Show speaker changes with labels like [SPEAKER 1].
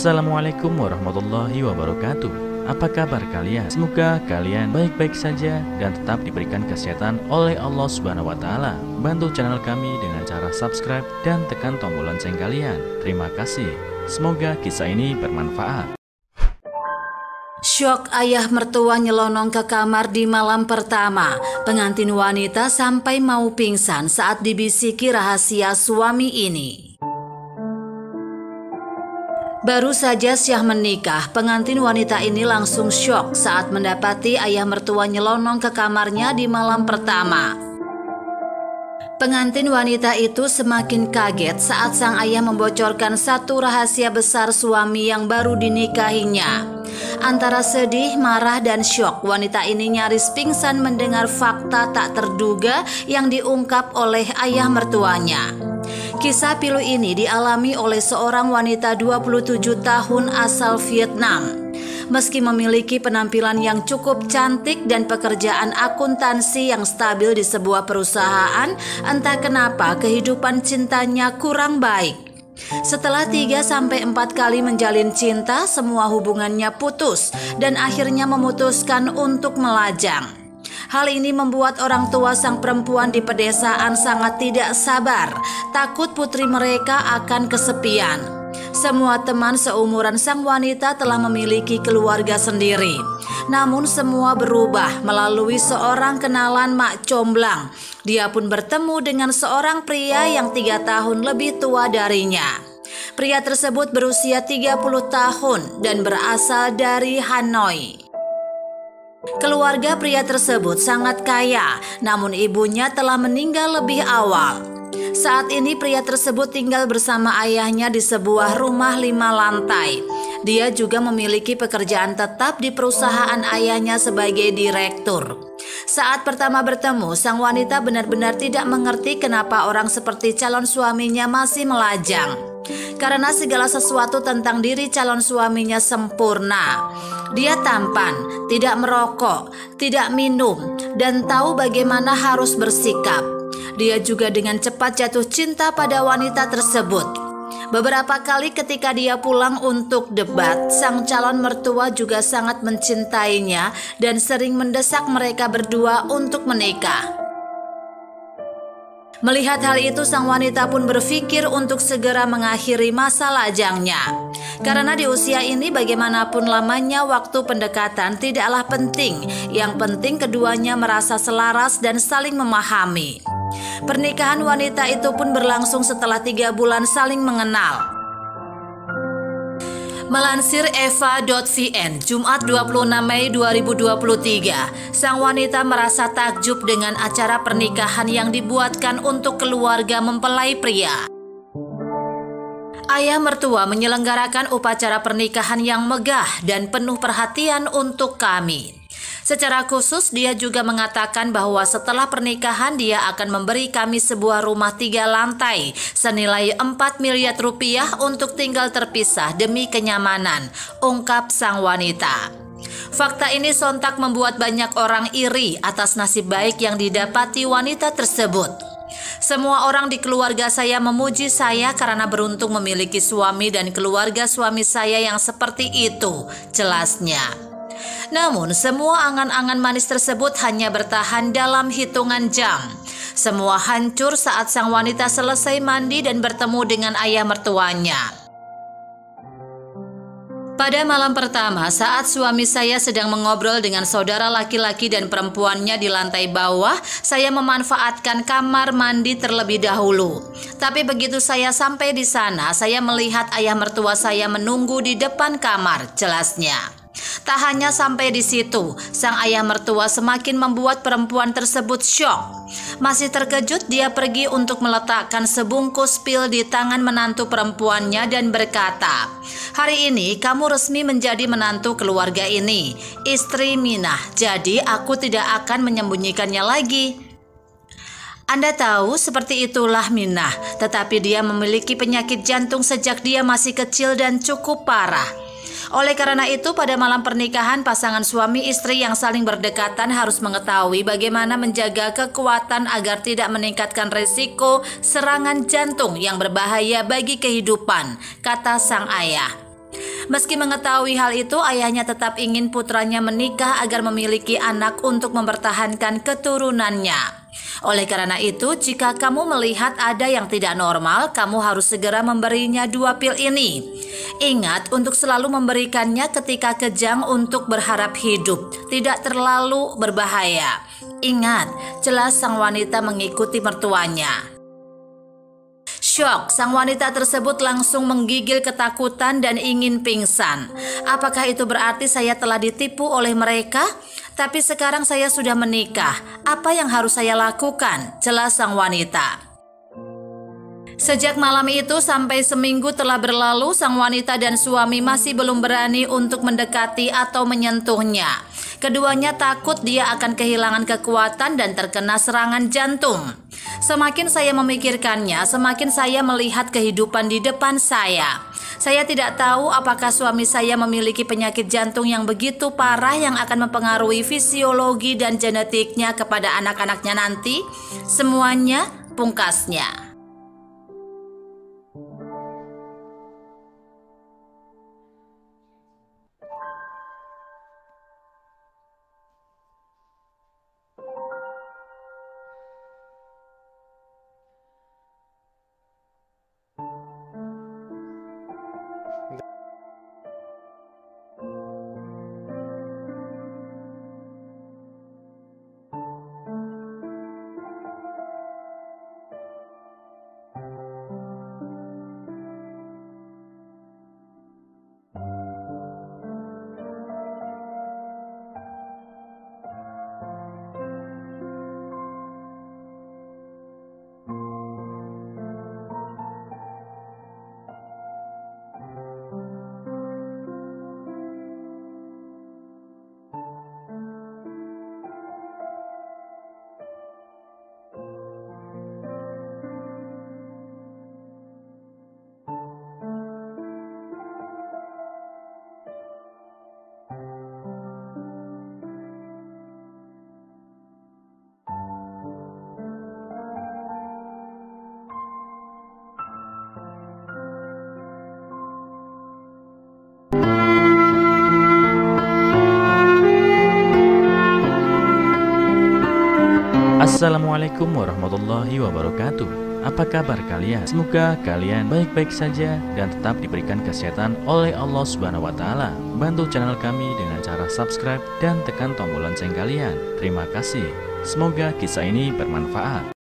[SPEAKER 1] Assalamualaikum warahmatullahi wabarakatuh. Apa kabar kalian? Semoga kalian baik-baik saja dan tetap diberikan kesehatan oleh Allah Subhanahu wa Ta'ala. Bantu channel kami dengan cara subscribe dan tekan tombol lonceng kalian. Terima kasih. Semoga kisah ini bermanfaat.
[SPEAKER 2] Syok ayah mertua nyelonong ke kamar di malam pertama. Pengantin wanita sampai mau pingsan saat dibisiki rahasia suami ini. Baru saja Syah menikah, pengantin wanita ini langsung syok saat mendapati ayah mertua nyelonong ke kamarnya di malam pertama. Pengantin wanita itu semakin kaget saat sang ayah membocorkan satu rahasia besar suami yang baru dinikahinya. Antara sedih, marah, dan syok, wanita ini nyaris pingsan mendengar fakta tak terduga yang diungkap oleh ayah mertuanya. Kisah pilu ini dialami oleh seorang wanita 27 tahun asal Vietnam. Meski memiliki penampilan yang cukup cantik dan pekerjaan akuntansi yang stabil di sebuah perusahaan, entah kenapa kehidupan cintanya kurang baik. Setelah 3-4 kali menjalin cinta, semua hubungannya putus dan akhirnya memutuskan untuk melajang. Hal ini membuat orang tua sang perempuan di pedesaan sangat tidak sabar, takut putri mereka akan kesepian. Semua teman seumuran sang wanita telah memiliki keluarga sendiri. Namun semua berubah melalui seorang kenalan Mak Comblang. Dia pun bertemu dengan seorang pria yang 3 tahun lebih tua darinya. Pria tersebut berusia 30 tahun dan berasal dari Hanoi. Keluarga pria tersebut sangat kaya, namun ibunya telah meninggal lebih awal. Saat ini pria tersebut tinggal bersama ayahnya di sebuah rumah 5 lantai. Dia juga memiliki pekerjaan tetap di perusahaan ayahnya sebagai direktur. Saat pertama bertemu, sang wanita benar-benar tidak mengerti kenapa orang seperti calon suaminya masih melajang. Karena segala sesuatu tentang diri calon suaminya sempurna. Dia tampan, tidak merokok, tidak minum, dan tahu bagaimana harus bersikap. Dia juga dengan cepat jatuh cinta pada wanita tersebut. Beberapa kali ketika dia pulang untuk debat, sang calon mertua juga sangat mencintainya dan sering mendesak mereka berdua untuk menikah. Melihat hal itu, sang wanita pun berpikir untuk segera mengakhiri masa lajangnya. Karena di usia ini bagaimanapun lamanya waktu pendekatan tidaklah penting. Yang penting keduanya merasa selaras dan saling memahami. Pernikahan wanita itu pun berlangsung setelah 3 bulan saling mengenal. Melansir eva.vn, Jumat 26 Mei 2023, sang wanita merasa takjub dengan acara pernikahan yang dibuatkan untuk keluarga mempelai pria. Ayah mertua menyelenggarakan upacara pernikahan yang megah dan penuh perhatian untuk kami. Secara khusus dia juga mengatakan bahwa setelah pernikahan dia akan memberi kami sebuah rumah 3 lantai senilai 4 miliar rupiah untuk tinggal terpisah demi kenyamanan, ungkap sang wanita. Fakta ini sontak membuat banyak orang iri atas nasib baik yang didapati wanita tersebut. Semua orang di keluarga saya memuji saya karena beruntung memiliki suami dan keluarga suami saya yang seperti itu, jelasnya. Namun semua angan-angan manis tersebut hanya bertahan dalam hitungan jam. Semua hancur saat sang wanita selesai mandi dan bertemu dengan ayah mertuanya. Pada malam pertama, saat suami saya sedang mengobrol dengan saudara laki-laki dan perempuannya di lantai bawah, saya memanfaatkan kamar mandi terlebih dahulu. Tapi begitu saya sampai di sana, saya melihat ayah mertua saya menunggu di depan kamar, jelasnya. Tak hanya sampai di situ, sang ayah mertua semakin membuat perempuan tersebut syok. Masih terkejut, dia pergi untuk meletakkan sebungkus pil di tangan menantu perempuannya dan berkata, "Hari ini kamu resmi menjadi menantu keluarga ini, istri Minah, jadi aku tidak akan menyembunyikannya lagi." Anda tahu seperti itulah Minah, tetapi dia memiliki penyakit jantung sejak dia masih kecil dan cukup parah. Oleh karena itu, pada malam pernikahan, pasangan suami istri yang saling berdekatan harus mengetahui bagaimana menjaga kekuatan agar tidak meningkatkan resiko serangan jantung yang berbahaya bagi kehidupan, kata sang ayah. Meski mengetahui hal itu, ayahnya tetap ingin putranya menikah agar memiliki anak untuk mempertahankan keturunannya. Oleh karena itu, jika kamu melihat ada yang tidak normal, kamu harus segera memberinya 2 pil ini. Ingat untuk selalu memberikannya ketika kejang untuk berharap hidup, tidak terlalu berbahaya. Ingat, jelas sang wanita mengikuti mertuanya. Syok, sang wanita tersebut langsung menggigil ketakutan dan ingin pingsan. Apakah itu berarti saya telah ditipu oleh mereka? Tapi sekarang saya sudah menikah. Apa yang harus saya lakukan? Jelas sang wanita. Sejak malam itu sampai seminggu telah berlalu, sang wanita dan suami masih belum berani untuk mendekati atau menyentuhnya. Keduanya takut dia akan kehilangan kekuatan dan terkena serangan jantung. Semakin saya memikirkannya, semakin saya melihat kehidupan di depan saya. Saya tidak tahu apakah suami saya memiliki penyakit jantung yang begitu parah yang akan mempengaruhi fisiologi dan genetiknya kepada anak-anaknya nanti. Semuanya pungkasnya.
[SPEAKER 1] Assalamualaikum warahmatullahi wabarakatuh. Apa kabar kalian? Semoga kalian baik-baik saja dan tetap diberikan kesehatan oleh Allah Subhanahu wa Ta'ala. Bantu channel kami dengan cara subscribe dan tekan tombol lonceng kalian. Terima kasih. Semoga kisah ini bermanfaat.